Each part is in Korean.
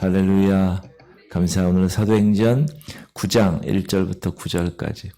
할렐루야. 감사합니다. 오늘 사도행전 9장 1절부터 9절까지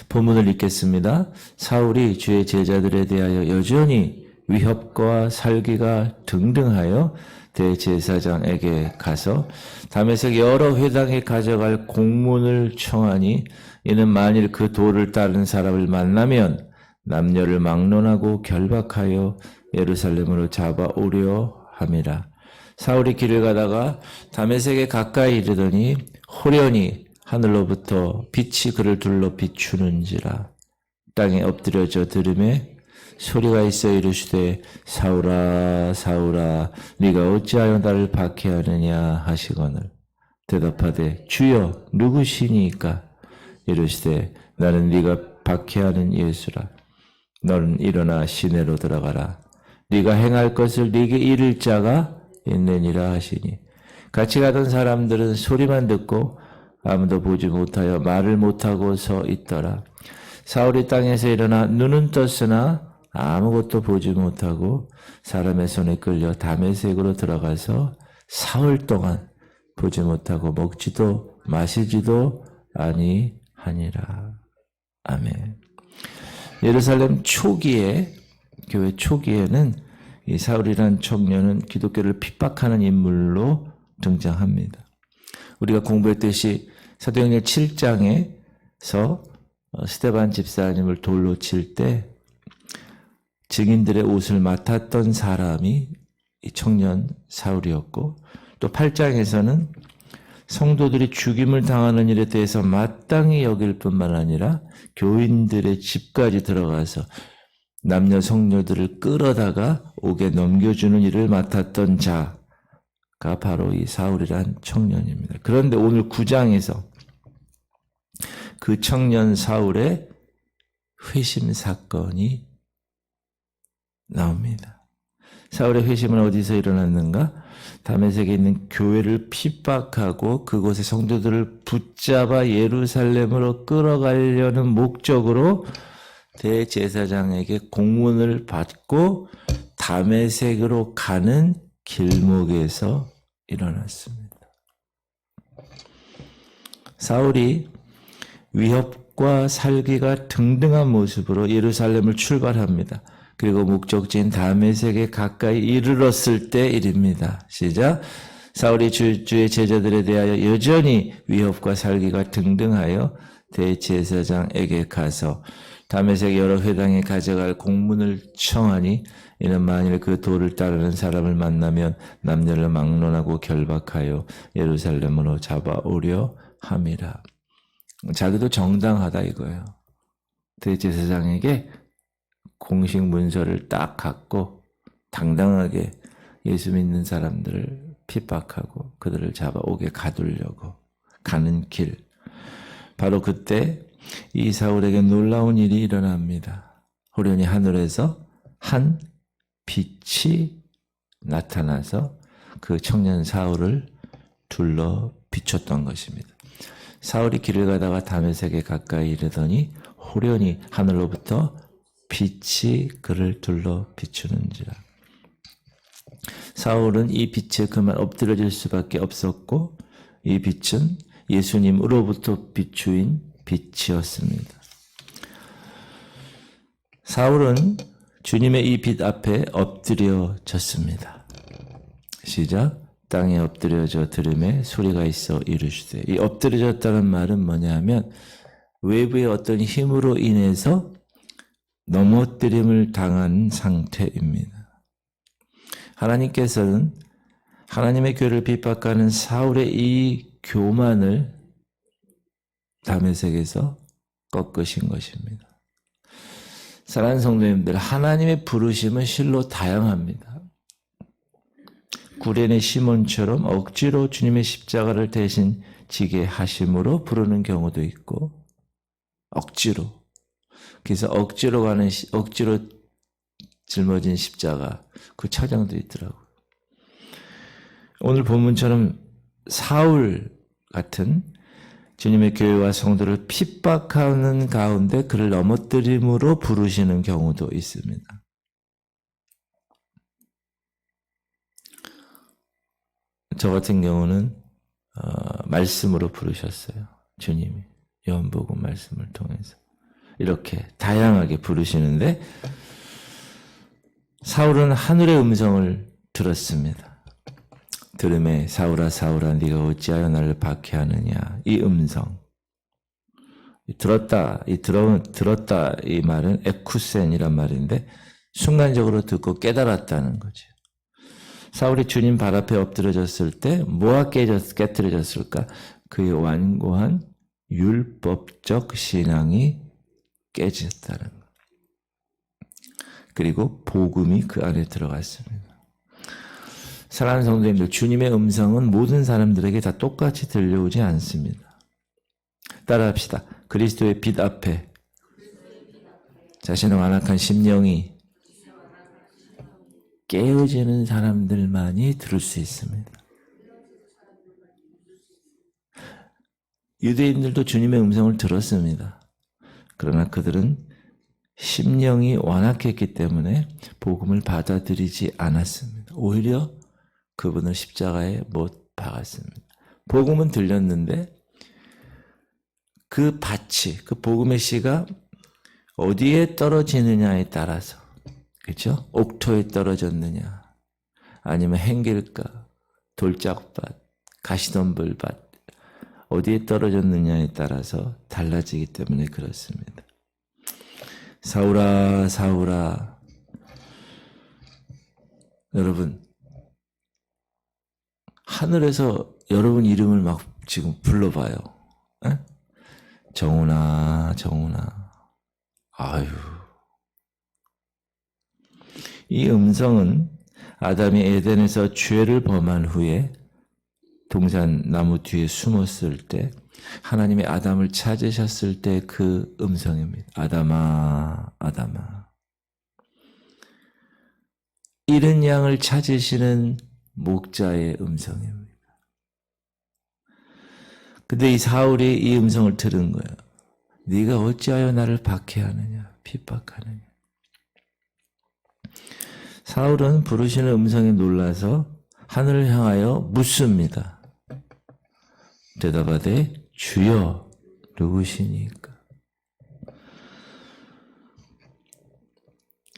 본문을 읽겠습니다. 사울이 주의 제자들에 대하여 여전히 위협과 살기가 등등하여 대제사장에게 가서 다메섹 여러 회당에 가져갈 공문을 청하니 이는 만일 그 도를 따르는 사람을 만나면 남녀를 막론하고 결박하여 예루살렘으로 잡아오려 함이라. 사울이 길을 가다가 다메섹에 가까이 이르더니 호련히 하늘로부터 빛이 그를 둘러 비추는지라. 땅에 엎드려져 들음에 소리가 있어 이르시되 사울아 사울아 네가 어찌하여 나를 박해하느냐 하시거늘 대답하되 주여 누구시니까? 이르시되 나는 네가 박해하는 예수라. 너는 일어나 시내로 들어가라. 네가 행할 것을 네게 이를 자가 있느니라 하시니 같이 가던 사람들은 소리만 듣고 아무도 보지 못하여 말을 못하고 서 있더라. 사울이 땅에서 일어나 눈은 떴으나 아무것도 보지 못하고 사람의 손에 끌려 다메섹으로 들어가서 사흘 동안 보지 못하고 먹지도 마시지도 아니하니라. 아멘. 예루살렘 초기에, 교회 초기에는 이 사울이라는 청년은 기독교를 핍박하는 인물로 등장합니다. 우리가 공부했듯이 사도행전 7장에서 스데반 집사님을 돌로 칠 때 증인들의 옷을 맡았던 사람이 이 청년 사울이었고, 또 8장에서는 성도들이 죽임을 당하는 일에 대해서 마땅히 여길 뿐만 아니라 교인들의 집까지 들어가서 남녀 성녀들을 끌어다가 옥에 넘겨주는 일을 맡았던 자가 바로 이 사울이란 청년입니다. 그런데 오늘 9장에서 그 청년 사울의 회심 사건이 나옵니다. 사울의 회심은 어디서 일어났는가? 다메섹에 있는 교회를 핍박하고 그곳의 성도들을 붙잡아 예루살렘으로 끌어가려는 목적으로 대제사장에게 공문을 받고 다메섹으로 가는 길목에서 일어났습니다. 사울이 위협과 살기가 등등한 모습으로 예루살렘을 출발합니다. 그리고 목적지인 다메섹에 가까이 이르렀을 때 일입니다. 시작. 사울이 주의 제자들에 대하여 여전히 위협과 살기가 등등하여 대제사장에게 가서 다메섹 여러 회당에 가져갈 공문을 청하니 이는 만일 그 도를 따르는 사람을 만나면 남녀를 막론하고 결박하여 예루살렘으로 잡아오려 함이라. 자기도 정당하다 이거예요. 대제사장에게 공식 문서를 딱 갖고 당당하게 예수 믿는 사람들을 핍박하고 그들을 잡아오게 가두려고 가는 길. 바로 그때 이 사울에게 놀라운 일이 일어납니다. 호련히 하늘에서 한 빛이 나타나서 그 청년 사울을 둘러 비췄던 것입니다. 사울이 길을 가다가 다메섹에 가까이 이르더니 호련히 하늘로부터 빛이 그를 둘러 비추는지라. 사울은 이 빛에 그만 엎드려질 수밖에 없었고 이 빛은 예수님으로부터 비추인 빛이었습니다. 사울은 주님의 이 빛 앞에 엎드려졌습니다. 시작. 땅에 엎드려져 들음에 소리가 있어 이르시되. 이 엎드려졌다는 말은 뭐냐면 외부의 어떤 힘으로 인해서 넘어뜨림을 당한 상태입니다. 하나님께서는 하나님의 교회를 핍박하는 사울의 이 교만을 다메섹에서 꺾으신 것입니다. 사랑하는 성도님들, 하나님의 부르심은 실로 다양합니다. 구레네 시몬처럼 억지로 주님의 십자가를 대신 지게 하심으로 부르는 경우도 있고, 억지로. 그래서 억지로 짊어진 십자가, 그 차장도 있더라고요. 오늘 본문처럼 사울 같은 주님의 교회와 성도를 핍박하는 가운데 그를 넘어뜨림으로 부르시는 경우도 있습니다. 저 같은 경우는 말씀으로 부르셨어요. 주님이 요한복음 말씀을 통해서 이렇게 다양하게 부르시는데 사울은 하늘의 음성을 들었습니다. 들음에 사울아 사울아 네가 어찌하여 나를 박해하느냐. 이 음성. 들었다 이 말은 에쿠센이란 말인데 순간적으로 듣고 깨달았다는 거죠. 사울이 주님 발 앞에 엎드려졌을 때 뭐가 깨트려졌을까? 그의 완고한 율법적 신앙이 깨졌다는 것. 그리고 복음이 그 안에 들어갔습니다. 사랑하는 성도님들, 주님의 음성은 모든 사람들에게 다 똑같이 들려오지 않습니다. 따라합시다. 그리스도의 빛 앞에 자신의 완악한 심령이 깨어지는 사람들만이 들을 수 있습니다. 유대인들도 주님의 음성을 들었습니다. 그러나 그들은 심령이 완악했기 때문에 복음을 받아들이지 않았습니다. 오히려 그분을 십자가에 못 박았습니다. 복음은 들렸는데 그 밭이, 그 복음의 씨가 어디에 떨어지느냐에 따라서, 그렇죠? 옥토에 떨어졌느냐, 아니면 행길가, 돌짝밭, 가시덤불밭, 어디에 떨어졌느냐에 따라서 달라지기 때문에 그렇습니다. 사울아, 사울아. 여러분, 하늘에서 여러분 이름을 막 지금 불러봐요. 에? 정훈아, 정훈아. 아유. 이 음성은 아담이 에덴에서 죄를 범한 후에 동산 나무 뒤에 숨었을 때 하나님이 아담을 찾으셨을 때 그 음성입니다. 아담아, 아담아. 잃은 양을 찾으시는 목자의 음성입니다. 근데 이 사울이 이 음성을 들은 거예요. 네가 어찌하여 나를 박해하느냐, 핍박하느냐. 사울은 부르시는 음성에 놀라서 하늘을 향하여 묻습니다. 대답하되 주여 누구시니까.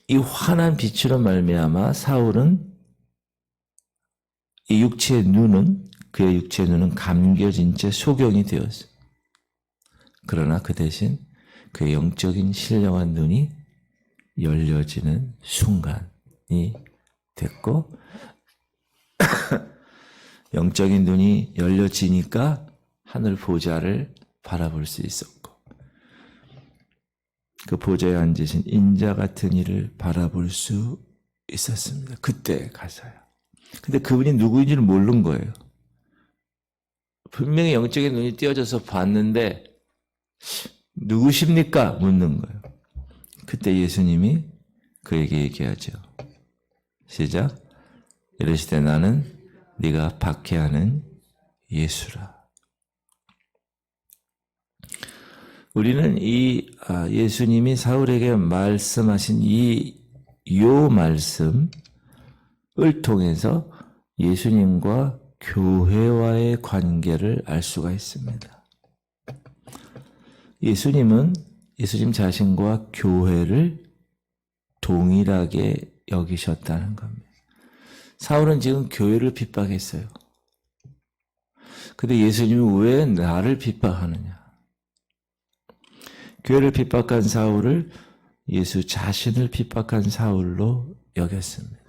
이 환한 빛으로 말미암아 사울은 이 육체의 눈은 그의 육체의 눈은 감겨진 채 소경이 되었어요. 그러나 그 대신 그의 영적인 신령한 눈이 열려지는 순간이 됐고 영적인 눈이 열려지니까 하늘 보좌를 바라볼 수 있었고 그 보좌에 앉으신 인자 같은 이를 바라볼 수 있었습니다. 그때 가서요. 근데 그분이 누구인지는 모르는 거예요. 분명히 영적인 눈이 띄어져서 봤는데 누구십니까? 묻는 거예요. 그때 예수님이 그에게 얘기하죠. 시작. 이르시되 나는 네가 박해하는 예수라. 우리는 이 예수님이 사울에게 말씀하신 요 말씀을 통해서 예수님과 교회와의 관계를 알 수가 있습니다. 예수님 자신과 교회를 동일하게 여기셨다는 겁니다. 사울은 지금 교회를 핍박했어요. 근데 예수님이 왜 나를 핍박하느냐? 교회를 핍박한 사울을 예수 자신을 핍박한 사울로 여겼습니다.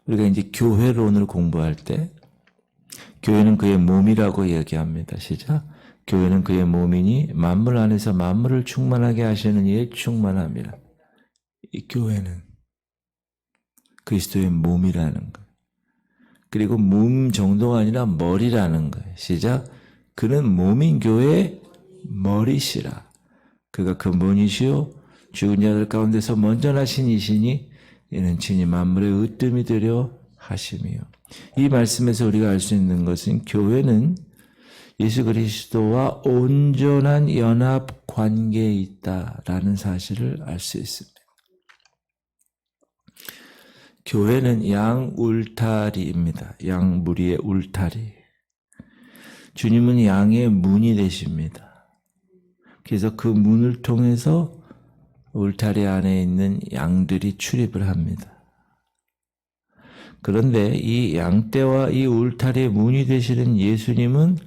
우리가 이제 교회론을 공부할 때 교회는 그의 몸이라고 얘기합니다. 시작. 교회는 그의 몸이니 만물 안에서 만물을 충만하게 하시는 이의 충만함이라. 이 교회는 그리스도의 몸이라는 거예요. 그리고 몸 정도가 아니라 머리라는 거예요. 시작. 그는 몸인 교회의 머리시라. 그가 근본이시요 죽은 자들 가운데서 먼저 나신 이시니 이는 친히 만물의 으뜸이 되려 하심이요. 이 말씀에서 우리가 알 수 있는 것은 교회는 예수 그리스도와 온전한 연합 관계에 있다라는 사실을 알 수 있습니다. 교회는 양 울타리입니다. 양 무리의 울타리. 주님은 양의 문이 되십니다. 그래서 그 문을 통해서 울타리 안에 있는 양들이 출입을 합니다. 그런데 이 양떼와 이 울타리의 문이 되시는 예수님은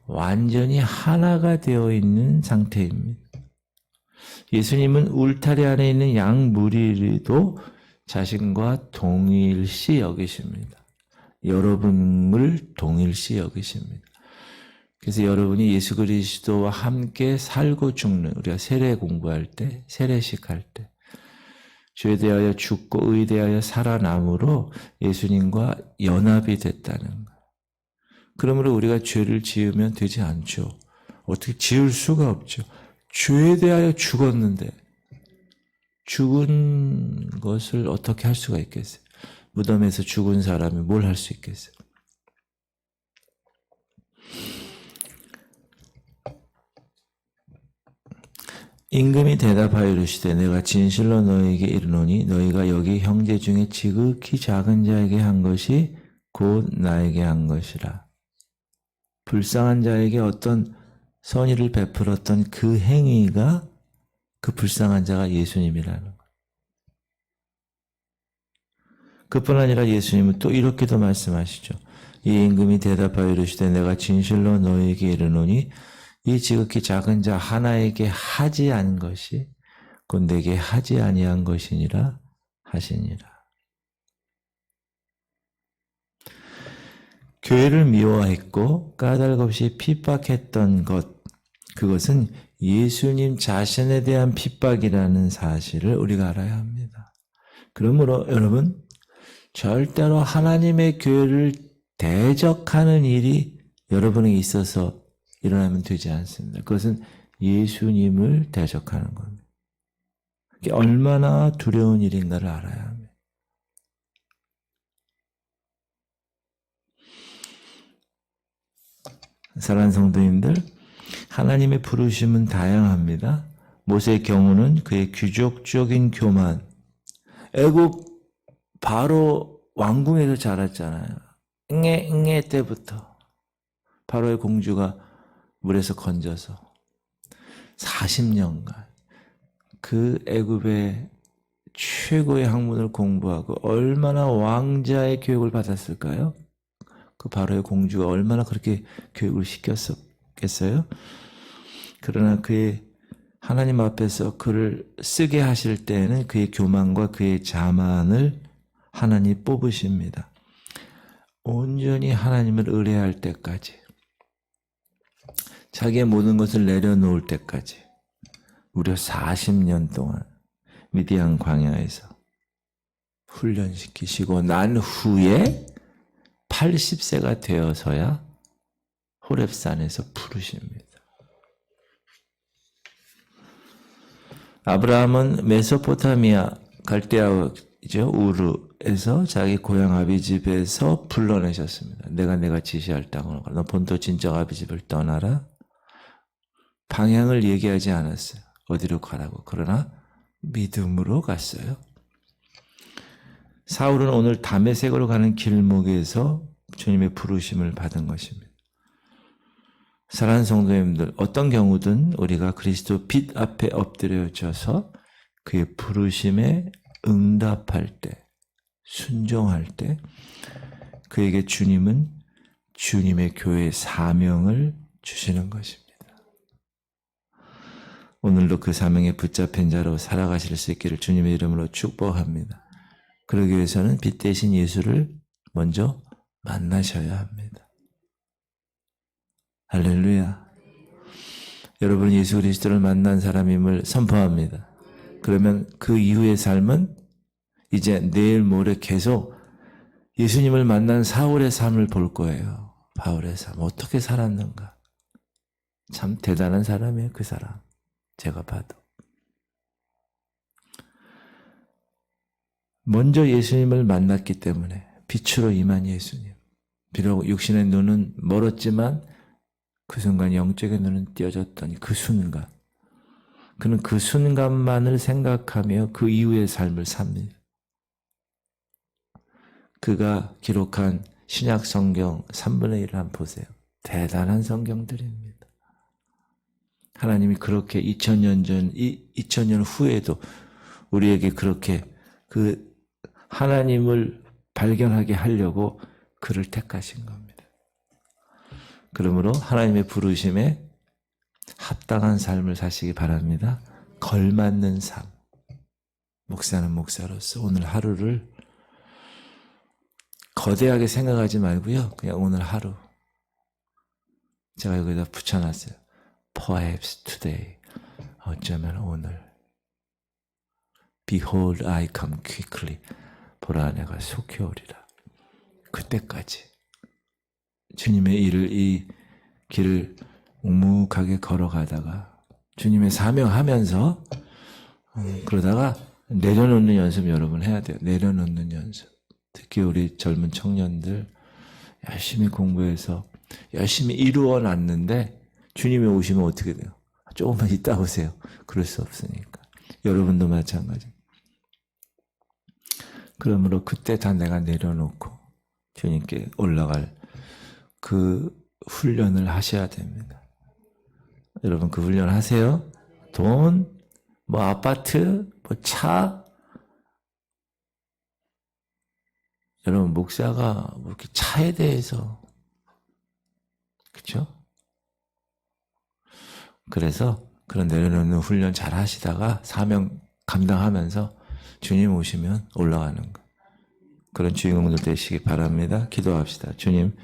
완전히 하나가 되어 있는 상태입니다. 예수님은 울타리 안에 있는 양 무리도 자신과 동일시 여기십니다. 여러분을 동일시 여기십니다. 그래서 여러분이 예수 그리스도와 함께 살고 죽는, 우리가 세례 공부할 때, 세례식 할 때, 죄에 대하여 죽고 의에 대하여 살아남으로 예수님과 연합이 됐다는 거예요. 그러므로 우리가 죄를 지으면 되지 않죠. 어떻게 지을 수가 없죠. 죄에 대하여 죽었는데 죽은 것을 어떻게 할 수가 있겠어요? 무덤에서 죽은 사람이 뭘 할 수 있겠어요? 임금이 대답하여 이르시되 내가 진실로 너희에게 이르노니 너희가 여기 형제 중에 지극히 작은 자에게 한 것이 곧 나에게 한 것이라. 불쌍한 자에게 어떤 선의를 베풀었던 그 행위가 그 불쌍한 자가 예수님이라는 거예요. 그뿐 아니라 예수님은 또 이렇게도 말씀하시죠. 이 임금이 대답하여 이르시되 내가 진실로 너희에게 이르노니 이 지극히 작은 자 하나에게 하지 않은 것이 곧 내게 하지 아니한 것이니라 하시니라. 교회를 미워했고 까닭없이 핍박했던 것, 그것은 예수님 자신에 대한 핍박이라는 사실을 우리가 알아야 합니다. 그러므로 여러분, 절대로 하나님의 교회를 대적하는 일이 여러분에게 있어서 일어나면 되지 않습니다. 그것은 예수님을 대적하는 겁니다. 그게 얼마나 두려운 일인가를 알아야 합니다. 사랑하는 성도님들, 하나님의 부르심은 다양합니다. 모세의 경우는 그의 귀족적인 교만, 애굽 바로 왕궁에서 자랐잖아요. 응애 때부터 바로의 공주가 물에서 건져서 40년간 그 애굽의 최고의 학문을 공부하고 얼마나 왕자의 교육을 받았을까요? 그 바로의 공주가 얼마나 그렇게 교육을 시켰겠어요? 그러나 그의 하나님 앞에서 그를 쓰게 하실 때에는 그의 교만과 그의 자만을 하나님 뽑으십니다. 온전히 하나님을 의뢰할 때까지, 자기의 모든 것을 내려놓을 때까지 무려 40년 동안 미디안 광야에서 훈련시키시고 난 후에 80세가 되어서야 호렙산에서 부르십니다. 아브라함은 메소포타미아 갈대아죠, 우르에서 자기 고향 아비집에서 불러내셨습니다. 내가 지시할 땅으로 가라. 너 본토 친정 아비집을 떠나라. 방향을 얘기하지 않았어요. 어디로 가라고. 그러나 믿음으로 갔어요. 사울은 오늘 다메섹으로 가는 길목에서 주님의 부르심을 받은 것입니다. 사랑하는 성도님들, 어떤 경우든 우리가 그리스도 빛 앞에 엎드려져서 그의 부르심에 응답할 때, 순종할 때 그에게 주님은 주님의 교회의 사명을 주시는 것입니다. 오늘도 그 사명에 붙잡힌 자로 살아가실 수 있기를 주님의 이름으로 축복합니다. 그러기 위해서는 빛 대신 예수를 먼저 만나셔야 합니다. 할렐루야. 여러분 예수 그리스도를 만난 사람임을 선포합니다. 그러면 그 이후의 삶은 이제 내일 모레 계속 예수님을 만난 사울의 삶을 볼 거예요. 바울의 삶 어떻게 살았는가. 참 대단한 사람이에요. 그 사람 제가 봐도. 먼저 예수님을 만났기 때문에 빛으로 임한 예수님. 비록 육신의 눈은 멀었지만 그 순간 영적인 눈은 띄어졌더니 그 순간 그는 그 순간만을 생각하며 그 이후의 삶을 삽니다. 그가 기록한 신약 성경 3분의 1을 한번 보세요. 대단한 성경들입니다. 하나님이 그렇게 2000년 전, 2000년 후에도 우리에게 그렇게 그 하나님을 발견하게 하려고 그를 택하신 겁니다. 그러므로 하나님의 부르심에 합당한 삶을 사시기 바랍니다. 걸맞는 삶. 목사는 목사로서 오늘 하루를 거대하게 생각하지 말고요. 그냥 오늘 하루. 제가 여기다 붙여놨어요. Perhaps today. 어쩌면 오늘. Behold, I come quickly. 보라, 내가 속히 오리라. 그때까지 주님의 이 길을 묵묵하게 걸어가다가 주님의 사명하면서 그러다가 내려놓는 연습 여러분 해야 돼요. 내려놓는 연습. 특히 우리 젊은 청년들 열심히 공부해서 열심히 이루어놨는데 주님이 오시면 어떻게 돼요? 조금만 있다 오세요. 그럴 수 없으니까. 여러분도 마찬가지. 그러므로 그때 다 내가 내려놓고 주님께 올라갈 그 훈련을 하셔야 됩니다. 여러분 그 훈련 하세요. 돈, 뭐 아파트, 뭐 차. 여러분 목사가 뭐 이렇게 차에 대해서 그렇죠? 그래서 그런 내려놓는 훈련 잘 하시다가 사명 감당하면서 주님 오시면 올라가는 거. 그런 주인공들 되시기 바랍니다. 기도합시다. 주님